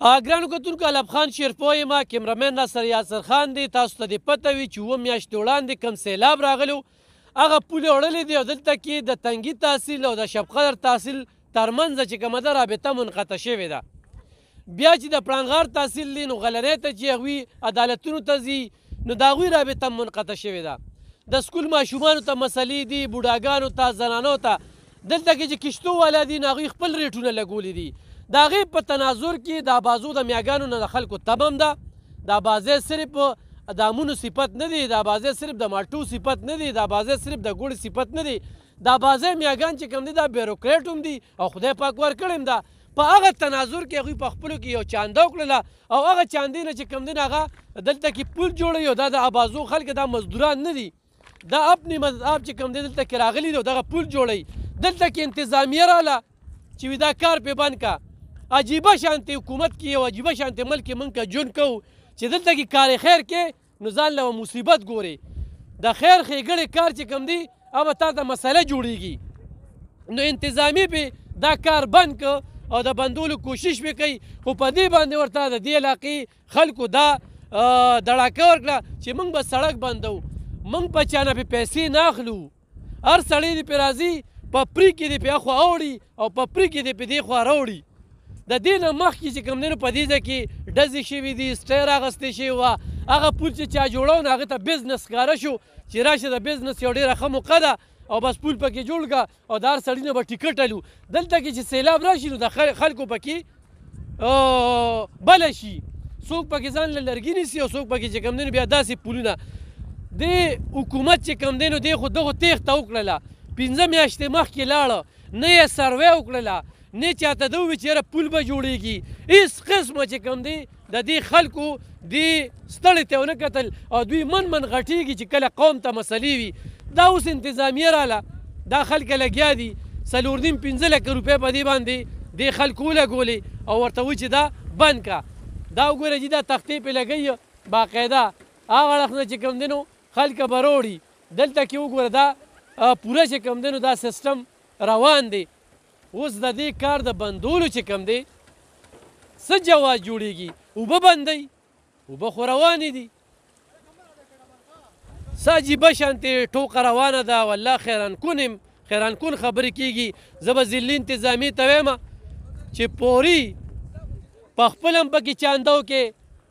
ګرانو کتونکو الب خان شیرپوی یم کیمرمین ناصر یاسر خان دی. تاسو ته دې پته وي چې 7 میاشتې وړاندې کوم سیلاب راغلی هغه پولې وړلې دي او دلته کې د تنګي تحصیل او د شب قدر تحصیل ترمنځ چې کومه ده رابطه منقطع شوې ده. بیا چې د پړانغار تحصیل دی نو غلنۍ ته چې هغوی عدالتونو ته ځي نو د هغوی رابطه منقطع شوې ده. د سکول ماشومانو ته مسلې دي، بوډاګانو ته، زنانو ته. دلته کې چې کشتو والا دي نو هغوی خپل ریټونه لګولي دي. د هغې په تناظر کې د بازو د میاګانو نه د خلکو تبم ده. دا بازی صرف د امونو صفت نه دی، دا بازی صرف د مالټو صفت نه دی، دا بازی صرف د ګوړې صفت نه دی. دا بازی میاګان چې کوم دي دا بیروکریټ هم دي او خدای پاک ورکړی هم ده. په هغه تناظر کې هغوی په خپلو کې یو چانده وکړله او هغه چاندې نه چې کوم دی هغه دلته کې پول جوړوي او دا د ابازو خلک دا مزدوران نه دي، دا اپنی مذهب چې کوم دی دلته کې راغلي دي او دغه پول جوړوي. دلته کې انتظامیه راله چې وي دا کار پې بند که. عجیبه شانتې حکومت کې یو عجیبه شانتې ملک کې موږ که ژوند کوو چې دلته کې کار خیر کې نو ځان له مصیبت ګورې. د خیر ښېګړې کار چې کوم دی هغه به تا ته مسله جوړېږي. نو انتظامي پې دا کار بند که او د بندولو کوشش پې کوي، خو په دې باندې ورته د دې علاقې خلکو دا دړاکه ورکړه چې موږ به سړک بندوو، موږ په چا نه پې پیسې نه اخلو. هر سړی دې پې راځي په پري کې دې پې اخوا اوړي او په پري کې دې پې دې خوا راوړي. د دې نه مخکې چې کوم دی نو په دې ځای کې ډزې شوي دي، سټیر اخیستې شوې وه. هغه پول چې چا جوړو نو هغې ته بزنس ښکاره شو چې راشه د بزنس یو ډېره ښه موقع ده او بس پول پکې جوړ کړه او د هر سړي نه به ټیکټ الو. دلته کې چې سیلاب راشي نو د خلکو پکې بله شي، څوک پکې ځان له لرګي نیسي او څوک پکې چې کوم دی نو بیا داسې پولونه. دې حکومت چې کوم دی نو دی خو دغو تېښته وکړله، 5 میاشتې مخکې لاړه، نه یې سروې وکړله، نه چاته ده وویل چې یاره پول به جوړېږي. هېڅ قسمه چې کوم دی د دې خلکو دې ستړې ته ونه کتل او دوی من غټېږي چې کله قوم ته مسلې وي. دا اوس انتظامیه راله، دا خلک لګیا دي 4.5 لکه روپۍ په دې باندې دې خلکو ولګولې او ورته وایي چې دا بند که. دا وګوره چې دا تختې پې لګوي باقاعده هغه اړخ نه چې کوم دی نو خلک به راوړي. دلته کې وګوره دا پوره چې کوم دی نو دا سیسټم روان دی. اوس د دې کار د بندولو چې کوم دی څه جواز جوړېږي؟ اوبه بندوي، اوبه خو روانې دي. څه عجیبه شانتې ټوکه روانه ده. والله خیرانکون یم، خیرانکون خبرې کېږي. زه به ضلعي انتظامي ته وایم چې پوري په خپل هم پکې چاندو کې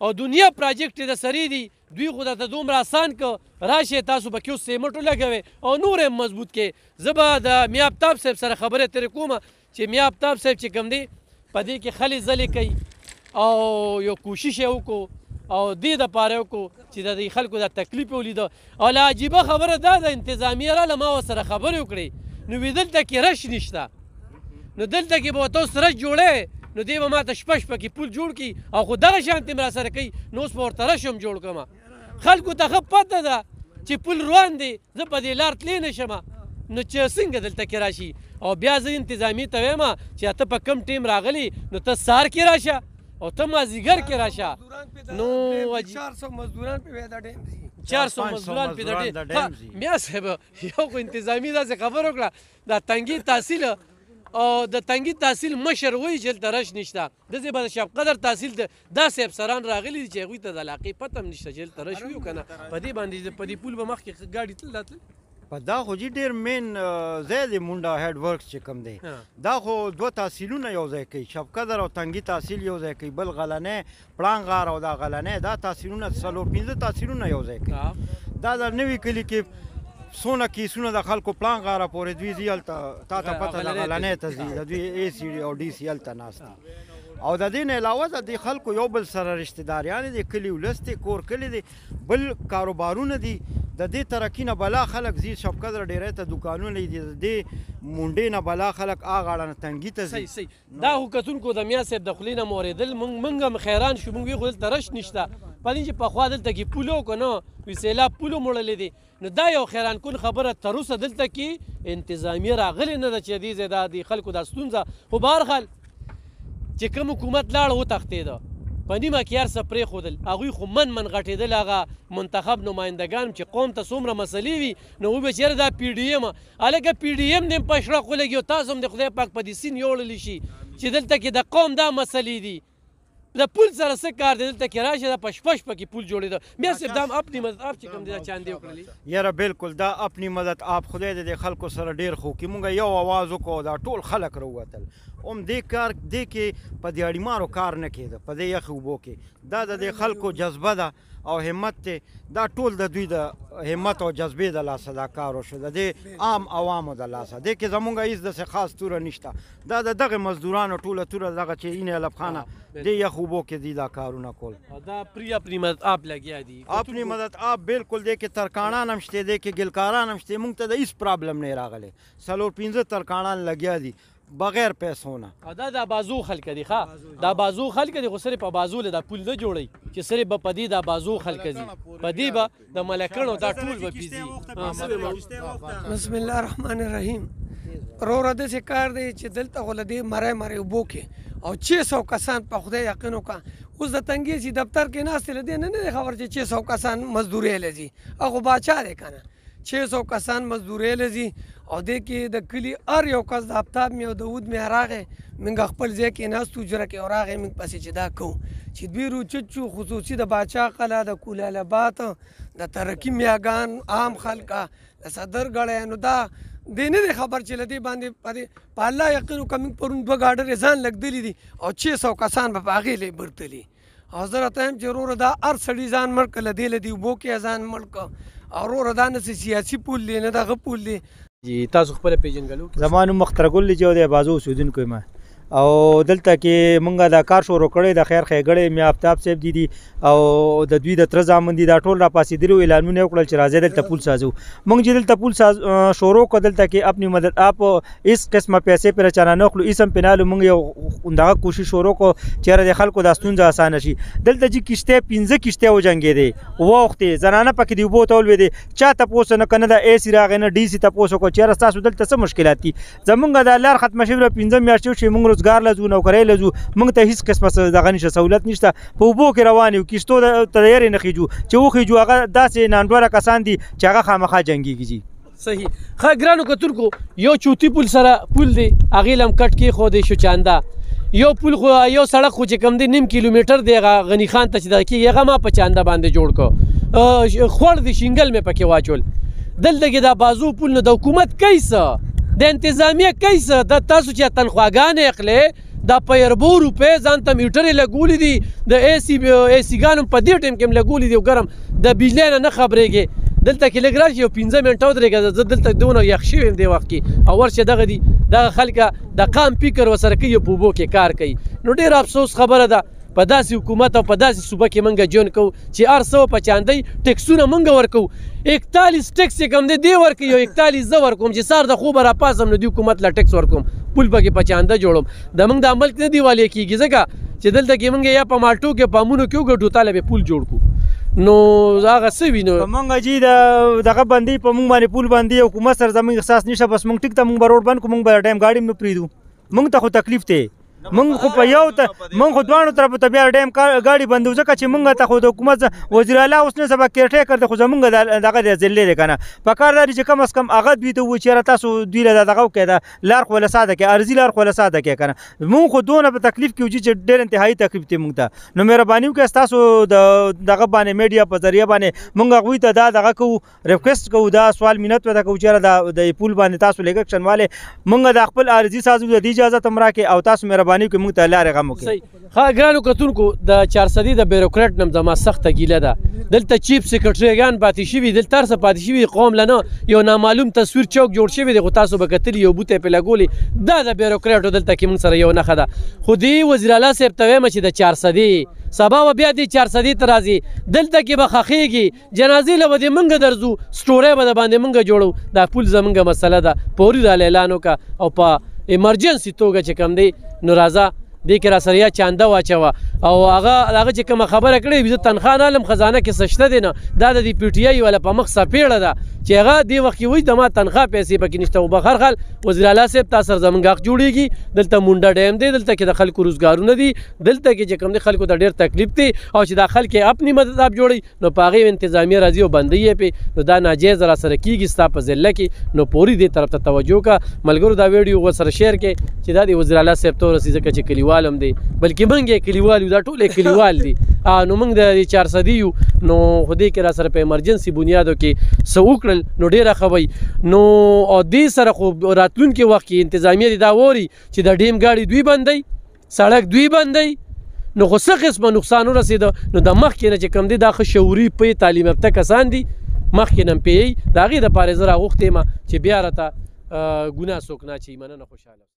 او دنیا پراجیکټ د سرې دي، دوی خو درته دومره آسان که راشئ تاسو پکې اوس سیمټ ولګوئ او نور یې مضبوط کړئ. زه به د میا آفتاب صاحب سره خبرې ترې کوم چې میا آفتاب صاحب چې کوم دی په دې کې خلې ځلې کوي او یو کوشش یې وکړو او دې دپاره یې وکړو چې د دې خلکو دا تکلیف یې ولیده. او لا عجیبه خبره دا ده انتظامیه راله ما ورسره خبرې وکړې نو وی دلته کې رش نشته، نو دلته کې به ورته اوس رش جوړی نو دی به ما ته شپه شپه کې پول جوړ کړي او خو دغه شانتې م راسره کوي نو اوس به ورته رش هم جوړ کړمه. خلکو ته ښه پته ده چې پول روان دی، زه په دې لار تللی نه شمه نو چې څنګه دلته کې راشي. او بیا زه انتظامي ته وایم چې ته په کم ټیم راغلی نو ته سهار کې راشه او ته مازدیګر کې راشه. نو 400 مزدوران پې دا ټیم دي، 400 مزدوران پې د ټیم. میا صاحب یو خو انتظامي داسې خبره وکړه دا تنګي تحصیل او د تنګي تحصیل مشر وایي چې هلته رش نشته. داسې به د شب قدر تحصیل داسې افسران راغلي دي چې هغوی ته د علاقې پته هم نشته چې هلته رش وي او که نه. په دې باندې په دې پول به مخکې ګاډي تلل راتلل. په دا خو جي ډېر مین ځای دی مونډا هیډ ورکس چې کوم دی دا خو 2 تحصیلونه یو ځای کوي، شب قدر او تنګي تحصیل یو ځای کوي، بل غلنۍ پړانغار او دا غلنۍ دا تحصیلونه 4-5 تحصیلونه یو ځای کوي. دا د نوي کلي کې څونه کیسونه د خلکو پړانغاره پورې دوی ځي هلته تا ته پته ده غلنۍ ته ځي د دوی اے سی ډي او ډي سی هلته ناست دي. او د دې نه علاوه د دې خلکو یو بل سره رشته داریان دي، کلي ولس دی، کور کلي دی، بل کاروبارونه دي. د دې ترقي نه بلا خلک ځي شب قدر ډیری ته دوکانونه دي، د دې مونډې نه بلا خلک هغه اړه نه تنګي ته ځي. صحیح دا خو کتونکو د میا صاحب د خولې نه مو اورېدل موږ هم حیران شو. موږ وی خو دلته رش نشته په دې چې پخوا دلته کې پول و که نه وي سیلاب پول وموړلی دی. نو دا یو حیرانکون خبره تر اوسه دلته کې انتظامیه راغلې نه ده چې دې ځای دا د خلکو دا ستونزه. خو بهرحال چې کوم حکومت لاړه وتښتېده په نیمه کې هر څه پرېښودل، هغوی خو من غټېدل هغه منتخب نمایندګان چې قوم ته څومره مسلې وي نو وبه چېرې دا پي ډي ایم هلکه پي ډي ایم دې هم په اشرق ولګي او تاسو هم د خدای پاک په دې سین یوړلی شي چې دلته کې د قوم دا مسلې دي. د پل سره څه کار دی دلته کې راشه دا پشپش پکې پل جوړېده میا صاحب دا هم اپنی مدد آپ چې کوم دی دا چاندې وکړلې یاره بالکل دا اپنی مدد آپ خدای دې د خلکو سره ډېر خو کې مونږ یو آواز وکړو دا ټول خلک راووتل دې کار دې کې په دیاړیمارو کار نه کېده په دې یخې اوبو کې دا د دې خلکو جذبه ده او همت دی دا ټول د دوی د همت او جذبې د لاسه دا کار وشو د دې عام عوامو د لاسه دې کې زمونږ هېڅ داسې خاص توره نشته دا د دغې مزدورانو ټوله توره دغه چې این علب خانه دې یخ اوبو کې دي دا کارونه کول دا پری اپنی مدد آپ لګیا دي اپنی مدد آپ بالکل دې کې ترکاڼان هم شته دې کې ګلکاران هم شته مونږ ته د هېڅ پرابلم نه راغلی 4-5 ترکاڼان لګیا دي بغیر پیسو نه دا بازو خلک دي ښه دا بازو خلک دي خو صرف په بازو له دا پل نه جوړوي چې صرف به په دې دا بازو خلک دي په دې به د ملکڼو دا ټول به پیځي بسم الله الرحمن الرحیم وروره داسې کار دی چې دلته خو له دې مرۍ اوبو کې او 600 کسان په خدای یقین وکړه اوس د تنګیزي دفتر کې ناست له دې نه دی خبر چې 600 کسان مزدورۍ لځي هغه باچا دی که نه 600 کسان مزدورۍ لځي او دې کې د کلي هر یو کس د آفتاب مې او د اود مې راغی موږ خپل ځای کې ناستو جره کې او راغی موږ پسې چې دا کوو چې دوی روچت شو خصوصي د باچا قلعه د کولالبات د ترکي میاګان عام خلکه د صدر ګړی نو دا دې نه دی خبر چې له دې باندې په الله یقین وکړه موږ پرون 2 ګاډرې ځان لګدلي دي او 600 کسان به په هغې لې برتلي او زه راته یم چې وروره دا هر سړي ځان مړ کړه له دې له دې اوبو کې ځان مړ کړه او وروره دا نه سیاسي پول دی نه دغه پول دی جی تاسو خپل پیژنګلو زما نوم مختار ګل دی او د بازو اوسېدونکی یم او دلته کې مونږ دا کار شروع کړی د خیر ښېګړی مې آفتاب صاحب دي او د دوی د تره زامن دي دا ټول را پاسېدلي وو اعلانونه یې وکړل چې راځئ دلته پول سازو مونږ چې دلته پول شروع کړو دلته کې اپنی مدد آپ هېڅ قسمه پیسې پرې چانه نه اخلو هېڅ هم پې نه هلو مونږ یو دغه کوشش شروع کړو چې د خلکو دا ستونزه اسانه شي دلته چې کښتۍ 15 کښتۍ وجنګېدې واوښتې زنانه پکې د اوبو ته ولوېدې چا تپوس نه که نه د اے سي راغی نه ډي سي تپوس وکړو چېرې ستاسو دلته څه مشکلات دي زمونږ دا لار ختمه شوې 15 میاشتې وشوې مونږ روزګار لځو نوکرۍ لځو موږ ته هېڅ قسمه دغه نشته سهولت نشته په اوبو کې روان یو کښتو ته د یارې نه خېجو چې وخېجو هغه داسې نانډوره کسان دي چې هغه خامخا جنګېږي صحیح ښه ګرانو کتونکو یو چوتي پل سره پل دی هغې له هم کټ کېښودی شو چانده یو پل خو یو سړک خو چې کوم دی 9 کیلومیټر دی هغه غني خان ته چې دغه کېږي هغه ما په چانده باندې جوړ کړو خوړ دی شینګل مې پکې واچول دلته کې دا بازو پل نه د حکومت کوي څه د انتظامیه کوي څه د تاسو چې تنخواګانې اخلې دا په یربو روپۍ ځان ته میټرې لګولي دي د اے سي ګانو په دې ټایم کې هم لګولي دي او ګرم د بجلۍ نه نه خبرېږې دلته کې لږ راشي یو 15 منټه ودرېږه زه دلته دونه یخ شوی یم دې وخت کې او ورشه دغه دي دغه خلکه د قام فکر ورسره کوي په اوبو کې کار کوي نو ډېر افسوس خبره ده په داسې حکومت او په داسې صوبه کې موږ ژوند کوو چې هر څه په چاندی ټکسونه موږ ورکوو 41 ټکس یې کوم دی دی ورکوي او 41 زه ورکوم چې سهار د خوبه راپاڅم نو د حکومت له ټکس ورکوم پول پکې په چانده جوړوم د موږ د ملک نه دیوالی کېږي ځکه چې دلته کې موږ یا په مالټو کې په امونو کې وګټو تاله به پول جوړ کړو نو هغه څه وي نو مونږ جی دغه باندې په مونږ باندې پول باندې حکومت سره زموږ احساس نشته بس مونږ ټیک ته مونږ به روډ بند کړو مونږ به ټایم ګاډي نه پرېږدو مونږ ته خو تکلیف دی مونږ خو په یو ته مونږ خو دواړو طرفو ته بیا ډیم ګاډي بندو ځکه چې مونږ ته خو د حکومت وزیر اعلی اوس نه سبا کیرټیکر دی خو زمونږ دغه دی ضلع دی که نه پکار دا دی چې کم از کم هغه دوی ته ووایي چېرې تاسو دوی له دغه وکړئ دا لار خو له ساده کړئ عرضي لار خو له ساده کړئ که نه مونږ خو دونه په تکلیف کې وځي چې ډېر انتهایي تکلیف دی مونږ ته نو مهرباني وکړئ ستاسو دغه باندې میډیا په ذریعه باندې مونږ هغوی ته دا دغه کوو ریکویسټ کوو دا سوال منت ورته کوو چېرې د پول باندې تاسو لیګکشن والې مونږ د خپل عارضي سازو د دې اجازت هم راکړئ او تاسو مهرباني وکړئ مونږ ته لارې غم وکړئ ښه ګرانو کتونکو د 400 د بیروکراټ نه هم زما سخته ګیله ده دلته چیف سیکرټریګان پاتې شوي دلته هر څه پاتې شوي قوم له نه یو نامعلوم تصویر چوک جوړ شوی دی خو تاسو به کتلي یو بوټی پې لګولي دا د بیروکراټو دلته کې موږ سره یو نښه ده خو دې وزیر اعلی صاحب ته وایم چې د 400 سبا به بیا دې 400 ته راځي دلته کې به خښېږي جنازې له به دې موږ درځو سټورۍ به د باندې موږ جوړو دا پول زموږ مسله ده فوري راله اعلان وکړه او په ایمرجنسي توګه چې کوم دی نو راځه دې کې را سره یا چانده واچوه او هغه چې کومه خبره کړې زه تنخوا نه هلم خزانه کې څه شته دی نه دا د دې پی ټي آی والا په مخ څپېړه ده چې هغه دې وخت کې وایي د ما تنخوا پیسې پکې نشته او بهر حال وزیر اعلی صاحب تا سره زموږ حق جوړېږي دلته مونډه ډیم دی دلته کې د خلکو روزګارونه دي دلته کې چې کوم دی خلکو ته ډېر تکلیف دی او چې دا خلک یې اپنی مدد آپ جوړوي نو په هغې انتظامیه راځي او بندوي یې پې نو دا ناجیز را سره کېږي ستا په ضلع کې نو پوري دې طرف ته توجه وکړه ملګرو دا ویډیو ورسره شیر کړئ چې دا د وزیر اعلی صاحب ته ورسي ځکه چې کلیوال کلیوال هم دی بلکې موږ یې کلیوال یو دا ټول یې کلیوال دي نو موږ د 400 یو نو خو دې کې را سره په ایمرجنسي بنیادو کې څه وکړل نو ډېره ښه وی نو او دې سره خو راتلونکي وخت کې انتظامیه دې دا ووري چې د ډیم گاډي دوی بندوي سړک دوی بندوي نو خو څه قسمه نقصان ورسېده نو د مخکې نه چې کوم دی دا ښه شعوري پوهې تعلیم یافته کسان دي مخکې نه پوهیږي د هغې دپاره زه راغوښتی یم چې بیا راته ګناه څوک نه اچوي مننه خوشحاله